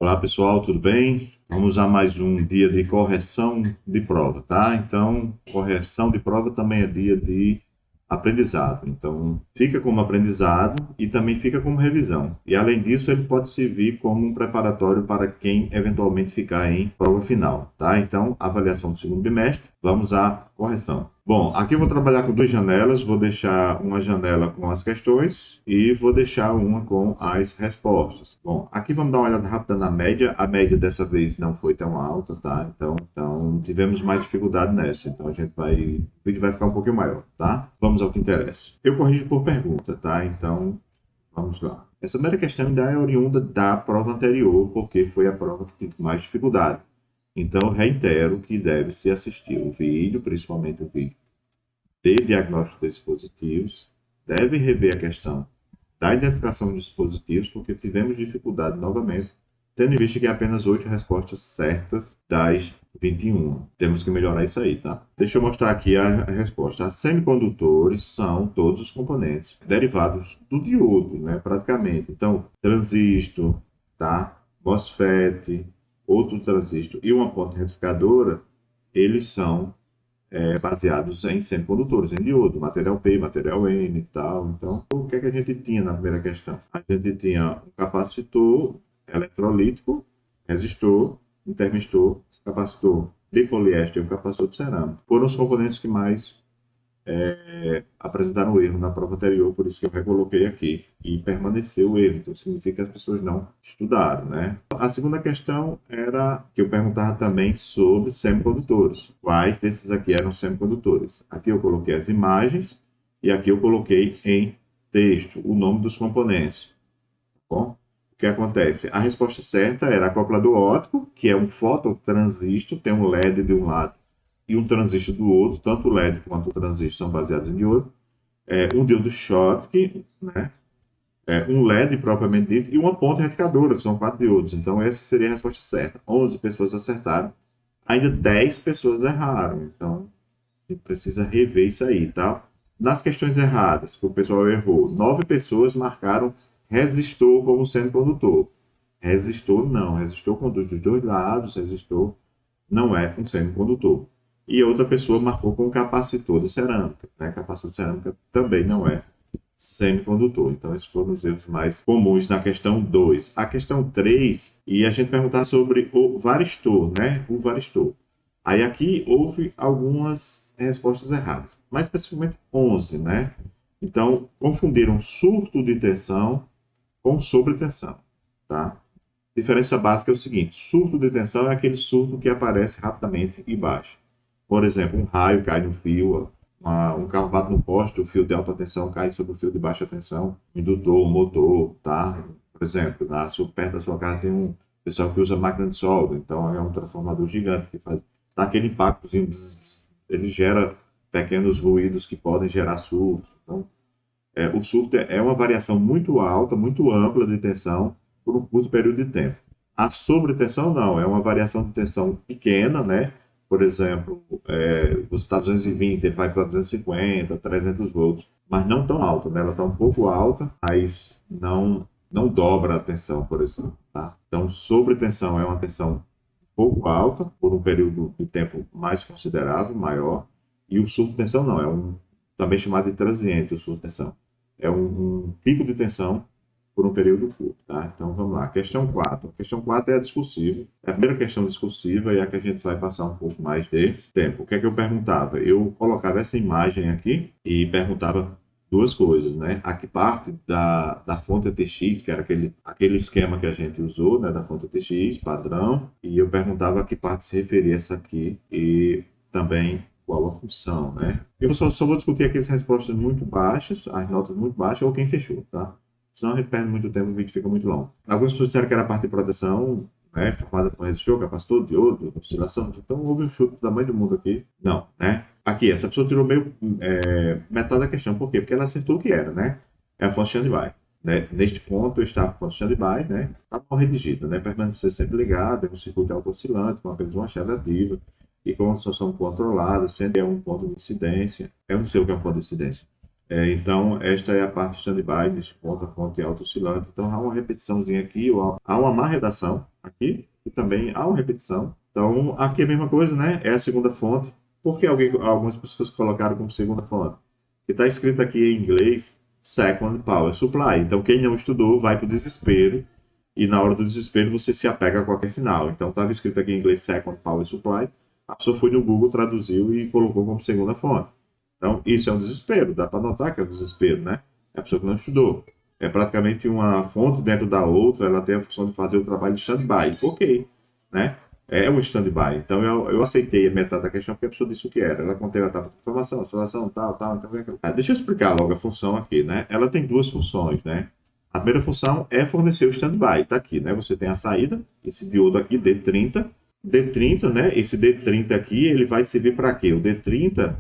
Olá pessoal, tudo bem? Vamos a mais um dia de correção de prova, tá? Então, correção de prova também é dia de aprendizado. Então, fica como aprendizado e também fica como revisão. E além disso, ele pode servir como um preparatório para quem eventualmente ficar em prova final, tá? Então, avaliação do segundo bimestre, vamos à correção. Bom, aqui eu vou trabalhar com duas janelas, vou deixar uma janela com as questões e vou deixar uma com as respostas. Bom, aqui vamos dar uma olhada rápida na média. A média dessa vez não foi tão alta, tá? Então tivemos mais dificuldade nessa. Então o vídeo vai ficar um pouquinho maior, tá? Vamos ao que interessa. Eu corrijo por pergunta, tá? Então, vamos lá. Essa primeira questão ainda é oriunda da prova anterior, porque foi a prova que tive mais dificuldade. Então, reitero que deve-se assistir o vídeo, principalmente o vídeo de diagnóstico de dispositivos, deve rever a questão da identificação de dispositivos, porque tivemos dificuldade novamente, tendo em vista que há apenas 8 respostas certas das 21. Temos que melhorar isso aí, tá? Deixa eu mostrar aqui a resposta. As semicondutores são todos os componentes derivados do diodo, né? Praticamente. Então, transistor, tá? MOSFET, outro transistor e uma ponte retificadora, eles são baseados em semicondutores, em diodo, material P, material N e tal. Então, o que é que a gente tinha na primeira questão? A gente tinha um capacitor eletrolítico, resistor, um termistor, capacitor de poliéster e um capacitor de cerâmica. Foram os componentes que mais apresentaram erro na prova anterior, por isso que eu recoloquei aqui e permaneceu o erro. Então, significa que as pessoas não estudaram, né? A segunda questão era que eu perguntava também sobre semicondutores. Quais desses aqui eram semicondutores? Aqui eu coloquei as imagens e aqui eu coloquei em texto o nome dos componentes. Tá bom? O que acontece? A resposta certa era acoplador óptico, que é um fototransistor, tem um LED de um lado e um transistor do outro, tanto o LED quanto o transistor são baseados em diodo, um diodo Schottky, né? Um LED propriamente dito e uma ponte retificadora, que são 4 diodos. Então, essa seria a resposta certa. 11 pessoas acertaram, ainda 10 pessoas erraram. Então, a gente precisa rever isso aí, tá? Nas questões erradas, que o pessoal errou, 9 pessoas marcaram resistor como sendo condutor. Resistor não, resistor conduz dos dois lados, resistor não é um semicondutor. E outra pessoa marcou com capacitor de cerâmica. Né? Capacitor de cerâmica também não é semicondutor. Então, esses foram os erros mais comuns na questão 2. A questão 3, e a gente perguntar sobre o varistor, né? O varistor. Aí aqui houve algumas respostas erradas, mais especificamente 11, né? Então, confundiram surto de tensão com sobretensão, tá? Diferença básica é o seguinte: surto de tensão é aquele surto que aparece rapidamente e baixa. Por exemplo, um raio cai no fio, um carro bate no poste, o fio de alta tensão cai sobre o fio de baixa tensão, indutor, motor, tá? Por exemplo, perto da sua casa tem um pessoal que usa máquina de solda, então é um transformador gigante que faz dá aquele impactozinho, ele gera pequenos ruídos que podem gerar surtos. Então, o surto é uma variação muito alta, muito ampla de tensão por um curto período de tempo. A sobretensão não, é uma variação de tensão pequena, né? Por exemplo, você está 220, ele vai para 250, 300 volts, mas não tão alta, né? Ela está um pouco alta, mas não dobra a tensão, por exemplo. Tá? Então, sobretensão é uma tensão um pouco alta, por um período de tempo mais considerável, maior, e o surto de tensão não, também chamado de transiente, o surto de tensão. É um pico de tensão por um período curto, tá? Então vamos lá. Questão 4. A questão 4 é a discursiva. É a primeira questão discursiva e é a que a gente vai passar um pouco mais de tempo. O que é que eu perguntava? Eu colocava essa imagem aqui e perguntava duas coisas, né? A que parte da fonte ATX, que era aquele esquema que a gente usou, né? Da fonte ATX, padrão, e eu perguntava a que parte se referia essa aqui e também qual a função, né? Eu só vou discutir aqui as respostas muito baixas, as notas muito baixas, ou quem fechou, tá? Senão a gente perde muito tempo, o vídeo fica muito longo. Algumas pessoas disseram que era a parte de proteção, né? Formada por resistor, capacitor, diodo, oscilação. Então houve um chute do tamanho do mundo aqui. Não, né? Aqui, essa pessoa tirou meio metade da questão. Por quê? Porque ela acertou o que era, né? É a fonte standby. Né? Neste ponto, está a fonte standby, né? Está mal redigida, né? Permanecer sempre ligado, é um circuito auto-oscilante com apenas uma chave ativa e com uma situação controlada, sempre é um ponto de incidência. Eu não sei o que é um ponto de incidência. Então, esta é a parte standby, deste ponto, a fonte auto-oscilante. Então, há uma repetiçãozinha aqui, ou há uma má redação aqui, e também há uma repetição. Então, aqui é a mesma coisa, né? É a segunda fonte. Por que algumas pessoas colocaram como segunda fonte? Porque está escrito aqui em inglês, second power supply. Então, quem não estudou vai para o desespero, e na hora do desespero você se apega a qualquer sinal. Então, estava escrito aqui em inglês, second power supply. A pessoa foi no Google, traduziu e colocou como segunda fonte. Então, isso é um desespero, dá para notar que é um desespero, né? É a pessoa que não estudou. É praticamente uma fonte dentro da outra, ela tem a função de fazer o trabalho de stand-by. Ok, né? É um stand-by. Então, eu aceitei a metade da questão porque a pessoa disse o que era. Ela contém a etapa de informação, aceleração, tal, tal. Então, deixa eu explicar logo a função aqui, né? Ela tem duas funções, né? A primeira função é fornecer o stand-by. Está aqui, né? Você tem a saída, esse diodo aqui, D30. D30, né? Esse D30 aqui, ele vai servir para quê? O D30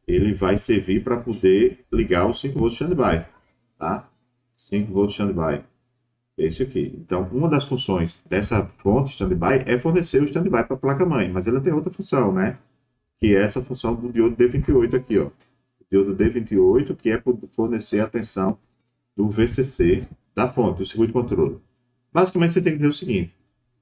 ele vai servir para poder ligar o 5 volts standby, tá? 5 volts standby. É isso aqui. Então, uma das funções dessa fonte standby é fornecer o standby para a placa-mãe, mas ela tem outra função, né? Que é essa função do diodo D28 aqui, ó. O diodo D28, que é fornecer a tensão do VCC da fonte, do circuito de controle. Basicamente, você tem que dizer o seguinte: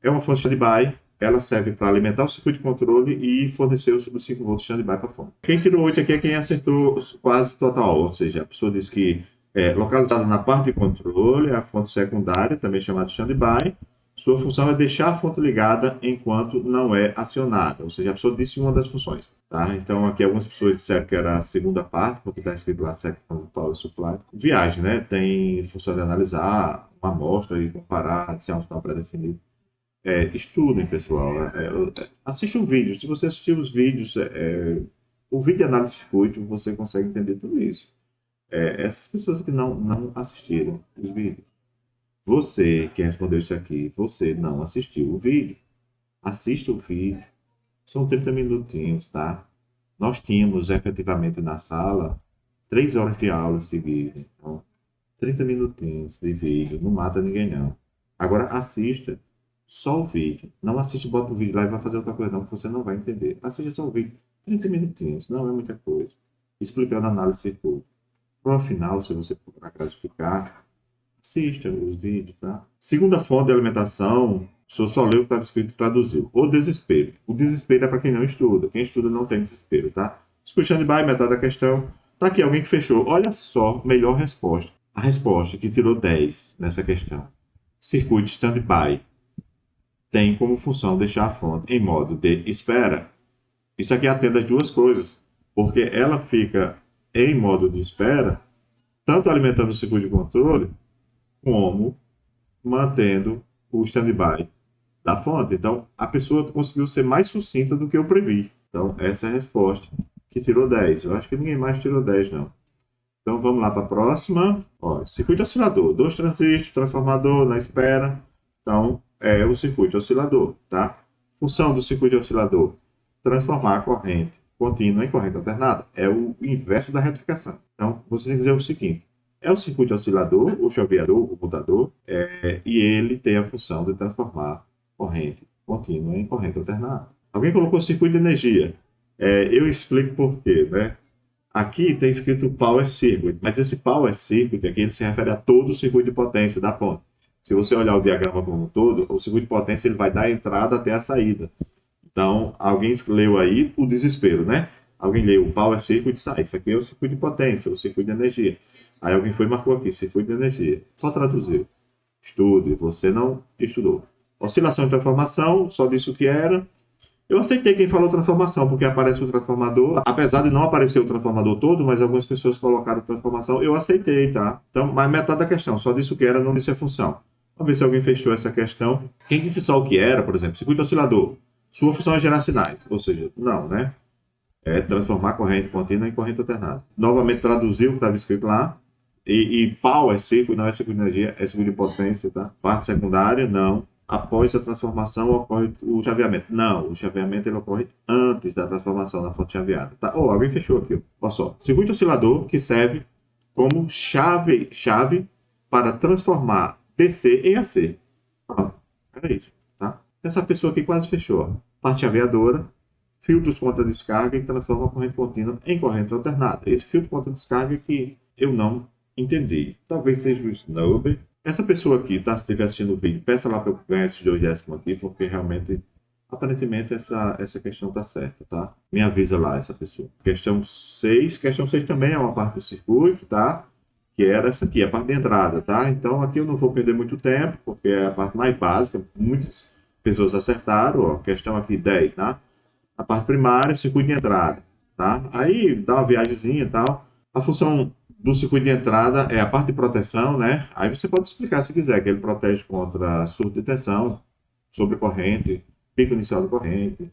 é uma fonte standby, ela serve para alimentar o circuito de controle e fornecer os 5 volts standby para a fonte. Quem tirou 8 aqui é quem acertou quase total, ou seja, a pessoa disse que é localizada na parte de controle, a fonte secundária, também chamada de standby. Sua função é deixar a fonte ligada enquanto não é acionada, ou seja, a pessoa disse uma das funções. Tá? Então, aqui algumas pessoas disseram que era a segunda parte, porque está escrito lá Second Power Supply. Viagem, né? Tem função de analisar uma amostra e comparar se é um sinal pré-definido. Estudem, pessoal. Assista um vídeo. Se você assistir os vídeos, o vídeo de análise de circuito, você consegue entender tudo isso. Essas pessoas que não assistiram os vídeos. Você que respondeu isso aqui, você não assistiu o vídeo. Assista o vídeo. São 30 minutinhos, tá? Nós tínhamos efetivamente na sala 3 horas de aula seguidas. Então, 30 minutinhos de vídeo. Não mata ninguém, não. Agora assista só o vídeo. Não assiste, bota o vídeo lá e vai fazer outra coisa, não, que você não vai entender. Assista só o vídeo. 30 minutinhos. Não é muita coisa. Explicando a análise de circuito. Para final, se você procurar classificar, assista os vídeos, tá? Segunda fonte de alimentação, só leu o que estava escrito e traduziu. O desespero. O desespero é para quem não estuda. Quem estuda não tem desespero, tá? Escutando by, metade da questão. Tá aqui alguém que fechou. Olha só, melhor resposta. A resposta que tirou 10 nessa questão. Circuito standby tem como função deixar a fonte em modo de espera. Isso aqui atende as duas coisas, porque ela fica em modo de espera, tanto alimentando o circuito de controle, como mantendo o standby da fonte. Então, a pessoa conseguiu ser mais sucinta do que eu previ. Então, essa é a resposta que tirou 10. Eu acho que ninguém mais tirou 10, não. Então, vamos lá para a próxima. Ó, circuito oscilador. 2 transistores, transformador na espera. Então, é o circuito oscilador, tá? Função do circuito oscilador: transformar a corrente contínua em corrente alternada. É o inverso da retificação. Então, você tem que dizer o seguinte: é o circuito oscilador, o chaveador, o mutador, e ele tem a função de transformar corrente contínua em corrente alternada. Alguém colocou circuito de energia. Eu explico por quê, né? Aqui tem escrito Power Circuit, mas esse Power Circuit aqui ele se refere a todo o circuito de potência da fonte. Se você olhar o diagrama como um todo, o circuito de potência ele vai dar a entrada até a saída. Então, alguém leu aí o desespero, né? Alguém leu o Power Circuit, sai. Isso aqui é o circuito de potência, o circuito de energia. Aí alguém foi e marcou aqui, circuito de energia. Só traduziu. Estude, você não estudou. Oscilação e transformação, só disse o que era. Eu aceitei quem falou transformação, porque aparece o transformador. Apesar de não aparecer o transformador todo, mas algumas pessoas colocaram transformação, eu aceitei, tá? Então, mas metade da questão, só disse o que era, não disse a função. Vamos ver se alguém fechou essa questão. Quem disse só o que era, por exemplo, circuito oscilador, sua função é gerar sinais. Ou seja, não, né? É transformar corrente contínua em corrente alternada. Novamente traduziu o que estava escrito lá. E power circuit, não é circuito de energia, é circuito de potência, tá? Parte secundária, não. Após a transformação ocorre o chaveamento. Não, o chaveamento ele ocorre antes da transformação da fonte chaveada. Tá? Alguém fechou aqui. Olha só. Circuito oscilador que serve como chave para transformar DC em AC. Era isso. Tá? Essa pessoa aqui quase fechou. Parte chaveadora, filtros contra descarga e transforma a corrente contínua em corrente alternada. Esse filtro contra descarga que eu não entendi. Talvez seja o snub. Essa pessoa aqui, tá? Se estiver assistindo o vídeo, peça lá para eu ganhar esses 2 décimos aqui, porque realmente, aparentemente, essa questão tá certa, tá? Me avisa lá, essa pessoa. Questão 6. Questão 6 também é uma parte do circuito, tá? Que era essa aqui, a parte de entrada, tá? Então, aqui eu não vou perder muito tempo, porque é a parte mais básica. Muitas pessoas acertaram, ó. Questão aqui 10, tá? A parte primária, circuito de entrada, tá? Aí dá uma viagemzinha e tal. A função do circuito de entrada é a parte de proteção, né? Aí você pode explicar se quiser, que ele protege contra surto de tensão, sobrecorrente, pico inicial de corrente,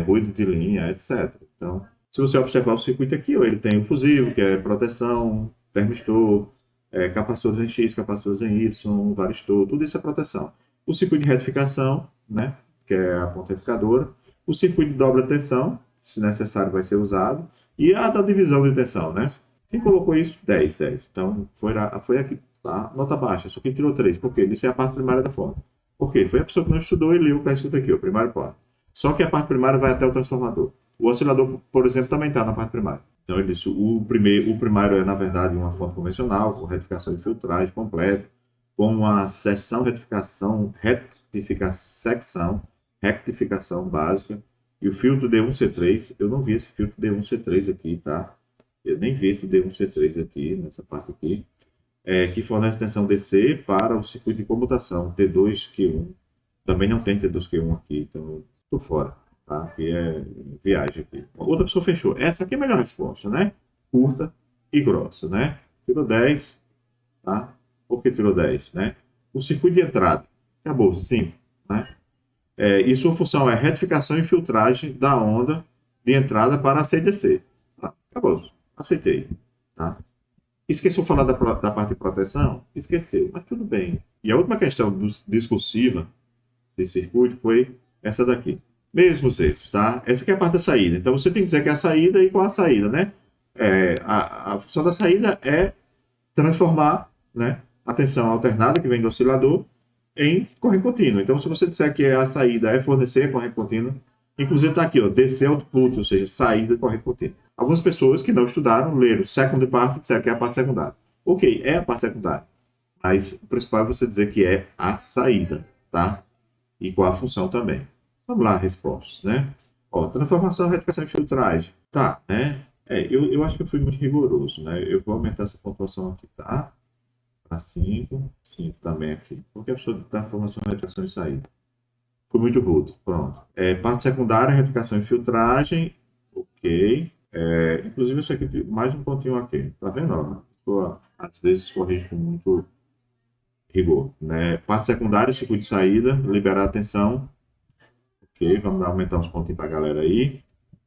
ruído de linha, etc. Então, se você observar o circuito aqui, ó, ele tem o fusível, que é proteção, termistor, capacitores em X, capacitores em Y, varistor, tudo isso é proteção. O circuito de retificação, né? Que é a ponta retificadora. O circuito de dobra tensão, se necessário vai ser usado. E a da divisão de tensão, né? Quem colocou isso? 10, 10. Então, foi aqui, tá? Nota baixa, só que tirou 3. Por quê? Isso é a parte primária da forma. Por quê? Foi a pessoa que não estudou e leu o que está escrito aqui, o primário pode. Só que a parte primária vai até o transformador. O oscilador, por exemplo, também está na parte primária. Então, ele disse, o primário é, na verdade, uma fonte convencional, com retificação e filtragem completa, com uma rectificação básica, e o filtro D1C3, eu não vi esse filtro D1C3 aqui, tá? Eu nem vi esse D1C3 aqui, nessa parte aqui, que fornece tensão DC para o circuito de comutação, T2Q1. Também não tem T2Q1 aqui, então estou fora, tá? Aqui é viagem aqui. Outra pessoa fechou. Essa aqui é a melhor resposta, né? Curta e grossa, né? Tirou 10, tá? Por que tirou 10, né? O circuito de entrada. Acabou, sim, né? E sua função é retificação e filtragem da onda de entrada para a CDC. Tá? Acabou, aceitei, tá? Esqueceu de falar da parte de proteção? Esqueceu, mas tudo bem. E a última questão discursiva de circuito foi essa daqui. Mesmos erros, tá? Essa aqui é a parte da saída. Então você tem que dizer que é a saída e qual a saída, né? A função da saída é transformar, né, a tensão alternada que vem do oscilador em corrente contínua. Então, se você disser que a saída é fornecer corrente contínua, inclusive está aqui, ó, DC output, ou seja, saída de corrente contínua. Algumas pessoas que não estudaram, leram second part, disseram que é a parte secundária. Ok, é a parte secundária, mas o principal é você dizer que é a saída, tá? E qual a função também. Vamos lá, respostas, né? Ó, transformação, retificação e filtragem. Tá, né? Eu acho que eu fui muito rigoroso, né? Eu vou aumentar essa pontuação aqui, tá? Para 5, 5 também aqui. Porque a pessoa de transformação, retificação e saída. Foi muito rude, pronto. Parte secundária, retificação e filtragem. Ok. Inclusive, isso aqui, mais um pontinho aqui. Tá vendo? Ó, a pessoa, às vezes, corrige com muito rigor, né? Parte secundária, circuito de saída, liberar a tensão. Ok, vamos aumentar uns pontinhos para a galera aí.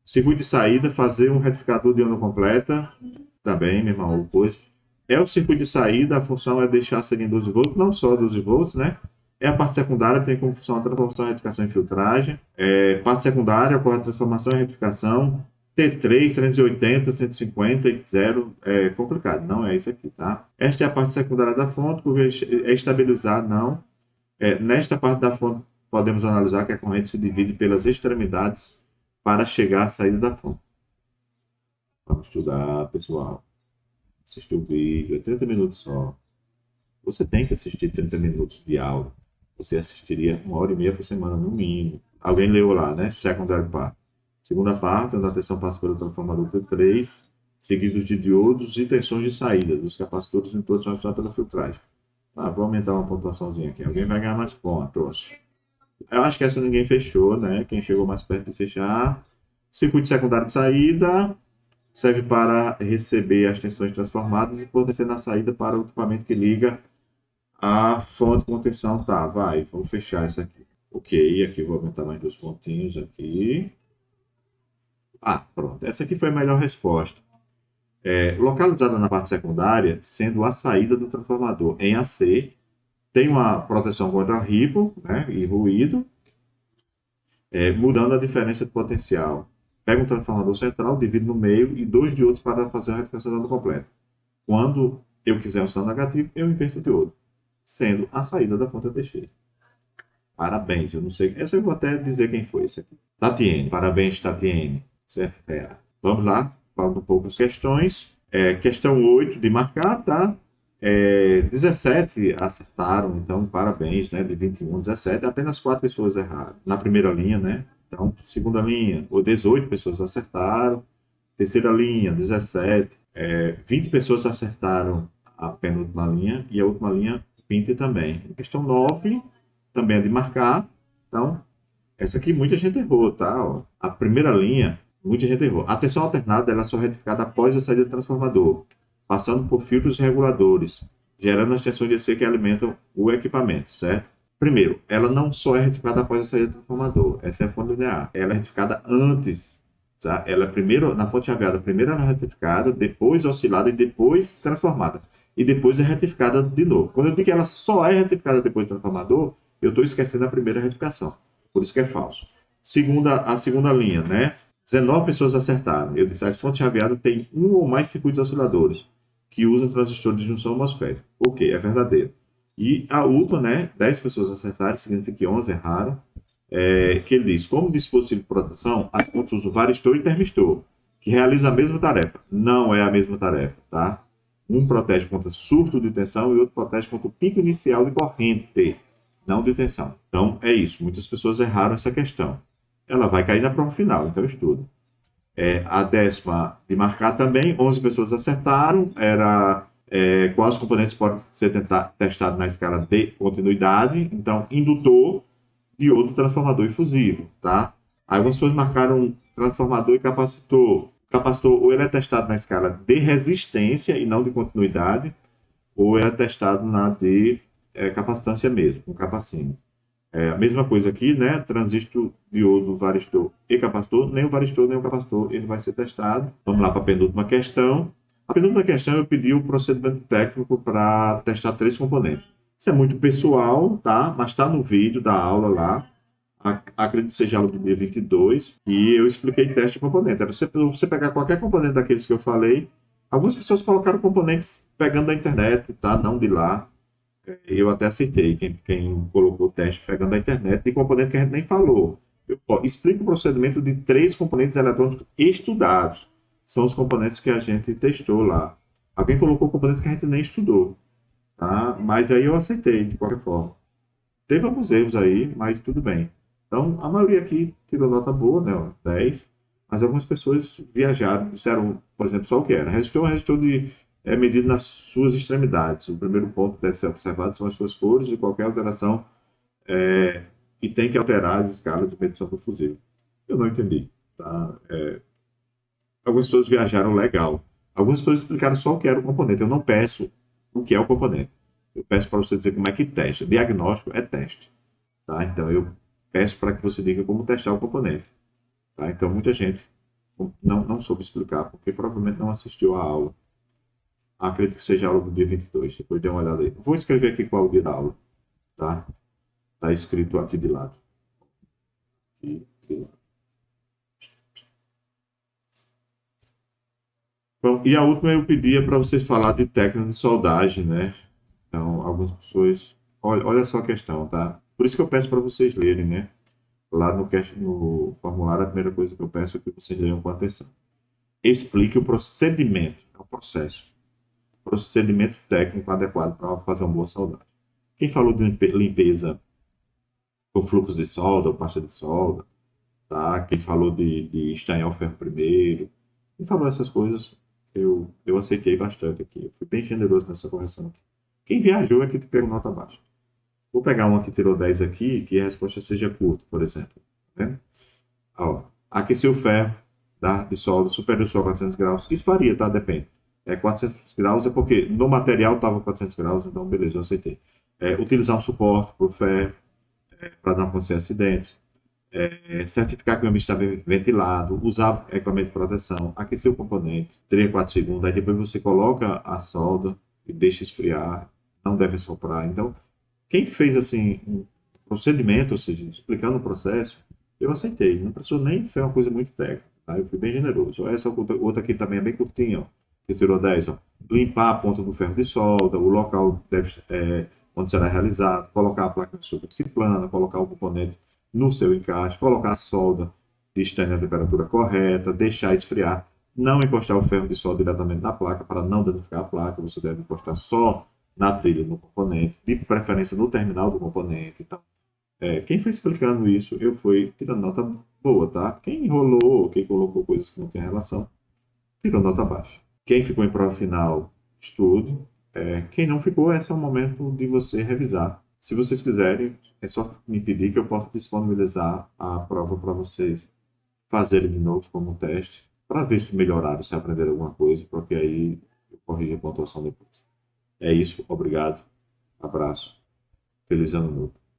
Circuito de saída, fazer um retificador de onda completa. Também, mesma coisa. É o circuito de saída, a função é deixar seguir 12 volts, não só 12 volts, né? É a parte secundária, tem como função a transformação, retificação e filtragem. Parte secundária, ocorre a transformação e retificação. T3, 380, 150 e 0 é complicado, não é isso aqui, tá? Esta é a parte secundária da fonte, é estabilizar, não. Nesta parte da fonte, podemos analisar que a corrente se divide pelas extremidades para chegar à saída da fonte. Vamos estudar, pessoal. Assistir o vídeo, é 30 minutos só. Você tem que assistir 30 minutos de aula. Você assistiria 1h30 por semana, no mínimo. Alguém leu lá, né? Secondary part. Segunda parte, onde a tensão passa pelo transformador T3, seguido de diodos e tensões de saída dos capacitores em todos os pela filtragem. Vou aumentar uma pontuaçãozinha aqui. Alguém vai ganhar mais pontos. Eu acho que essa ninguém fechou, né? Quem chegou mais perto de fechar. Circuito secundário de saída serve para receber as tensões transformadas e fornecer na saída para o equipamento que liga a fonte com tensão. Tá, vai, vamos fechar isso aqui. Ok, aqui vou aumentar mais 2 pontinhos aqui. Pronto. Essa aqui foi a melhor resposta. Localizada na parte secundária, sendo a saída do transformador em AC, tem uma proteção contra ripo, né, e ruído, mudando a diferença de potencial. Pega um transformador central, divide no meio e 2 diodos para fazer a retificação da onda completa. Quando eu quiser um sinal negativo, eu inverto o diodo, sendo a saída da fonte ATX. Parabéns, eu não sei. Essa eu vou até dizer quem foi esse aqui. Tatiene, parabéns, Tatiene. Você é fera. Vamos lá, falando um pouco as questões. Questão 8 de marcar, tá? 17 acertaram, então parabéns, né? De 21, 17, apenas 4 pessoas erraram. Na primeira linha, né? Então, segunda linha, 18 pessoas acertaram. Terceira linha, 17. 20 pessoas acertaram a penúltima linha e a última linha, 20 também. Questão 9 também é de marcar. Então, essa aqui muita gente errou, tá? Ó, a primeira linha, muita gente errou. A tensão alternada ela é só retificada após a saída do transformador, passando por filtros reguladores, gerando as tensões de DC que alimentam o equipamento, certo? Primeiro, ela não só é retificada após a saída do transformador, essa é a fonte linear. Ela é retificada antes, tá? Ela é primeiro, na fonte chaveada, primeiro ela é retificada, depois oscilada e depois transformada. E depois é retificada de novo. Quando eu digo que ela só é retificada depois do transformador, eu estou esquecendo a primeira retificação. Por isso que é falso. A segunda linha, né? 19 pessoas acertaram. Eu disse, as fontes chaveadas têm um ou mais circuitos osciladores que usam transistores de junção atmosférica. Ok, é verdadeiro. E a última, né? 10 pessoas acertaram, significa que 11 erraram. Que ele diz, como dispositivo de proteção, as fontes usam varistor e termistor, que realizam a mesma tarefa. Não é a mesma tarefa, tá? Um protege contra surto de tensão e outro protege contra o pico inicial de corrente, não de tensão. Então, é isso. Muitas pessoas erraram essa questão. Ela vai cair na prova final, então estudo. A décima de marcar também, 11 pessoas acertaram. Era quais componentes podem ser testados na escala de continuidade. Então, indutor, diodo, transformador e fusível, tá? Algumas pessoas marcaram transformador e capacitor. Capacitor, ou ele é testado na escala de resistência e não de continuidade, ou é testado na de capacitância mesmo, com capacínio. A mesma coisa aqui, né? Transistor, diodo, varistor e capacitor. Nem o varistor, nem o capacitor, ele vai ser testado. Vamos lá para a penúltima questão. A penúltima questão eu pedi o procedimento técnico para testar 3 componentes. Isso é muito pessoal, tá? Mas está no vídeo da aula lá. Acredito que seja aula do dia 22. E eu expliquei teste de componente. Era você pegar qualquer componente daqueles que eu falei. Algumas pessoas colocaram componentes pegando da internet, tá? Não de lá. Eu até aceitei quem colocou o teste pegando a internet de componente que a gente nem falou. Explico o procedimento de 3 componentes eletrônicos estudados. São os componentes que a gente testou lá. Alguém colocou componente que a gente nem estudou, tá? Mas aí eu aceitei, de qualquer forma. Teve alguns erros aí, mas tudo bem. Então, a maioria aqui tirou nota boa, né? 10. Mas algumas pessoas viajaram, disseram, por exemplo, só o que era. Resistor é um resistor de medido nas suas extremidades. O primeiro ponto que deve ser observado são as suas cores e qualquer alteração e tem que alterar as escalas de medição do fusível. Eu não entendi. Tá? Algumas pessoas viajaram legal. Algumas pessoas explicaram só o que era o componente. Eu não peço o que é o componente. Eu peço para você dizer como é que testa. Diagnóstico é teste. Tá? Então, eu peço para que você diga como testar o componente. Tá? Então, muita gente não soube explicar, porque provavelmente não assistiu à aula. Acredito que seja a aula do dia 22. Depois dê uma olhada aí. Vou escrever aqui qual é o dia da aula. Tá? Tá escrito aqui de lado. Aqui de lado. Bom, e a última eu pedia para vocês falar de técnica de soldagem, né? Então, algumas pessoas. Olha só a questão, tá? Por isso que eu peço para vocês lerem, né? Lá no formulário, a primeira coisa que eu peço é que vocês leiam com atenção. Explique o procedimento, é o processo. Procedimento técnico adequado para fazer uma boa soldagem. Quem falou de limpeza com fluxo de solda ou pasta de solda, tá? Quem falou de estanhar o ferro primeiro, quem falou essas coisas, eu aceitei bastante aqui. Eu fui bem generoso nessa correção aqui. Quem viajou é que te pegou nota baixa. Vou pegar uma que tirou 10 aqui, que a resposta seja curta, por exemplo. Tá? Ó, aquecer o ferro de solda superior a 400 graus. Isso varia, tá? Depende. 400 graus é porque no material estava 400 graus, então beleza, eu aceitei. Utilizar um suporte para o ferro, para não acontecer acidentes. Certificar que o ambiente está bem ventilado, usar equipamento de proteção, aquecer o componente, 3 a 4 segundos, aí depois você coloca a solda e deixa esfriar, não deve soprar. Então, quem fez assim um procedimento, ou seja, explicando o processo, eu aceitei. Não precisou nem ser uma coisa muito técnica, tá? Eu fui bem generoso. Essa outra aqui também é bem curtinha, ó, que tirou 10, ó. Limpar a ponta do ferro de solda, o local onde será realizado, colocar a placa de superfície plana, colocar o componente no seu encaixe, colocar a solda de stand na temperatura correta, deixar esfriar. Não encostar o ferro de solda diretamente na placa para não danificar a placa. Você deve encostar só na trilha, no componente, de preferência no terminal do componente. Então, quem foi explicando isso, eu fui tirando nota boa, tá? Quem enrolou, quem colocou coisas que não tem relação, tirou nota baixa. Quem ficou em prova final, estude. Quem não ficou, esse é o momento de você revisar. Se vocês quiserem, é só me pedir que eu possa disponibilizar a prova para vocês fazerem de novo como teste, para ver se melhoraram, se aprenderam alguma coisa, porque aí eu corrijo a pontuação depois. É isso, obrigado, abraço, feliz ano novo.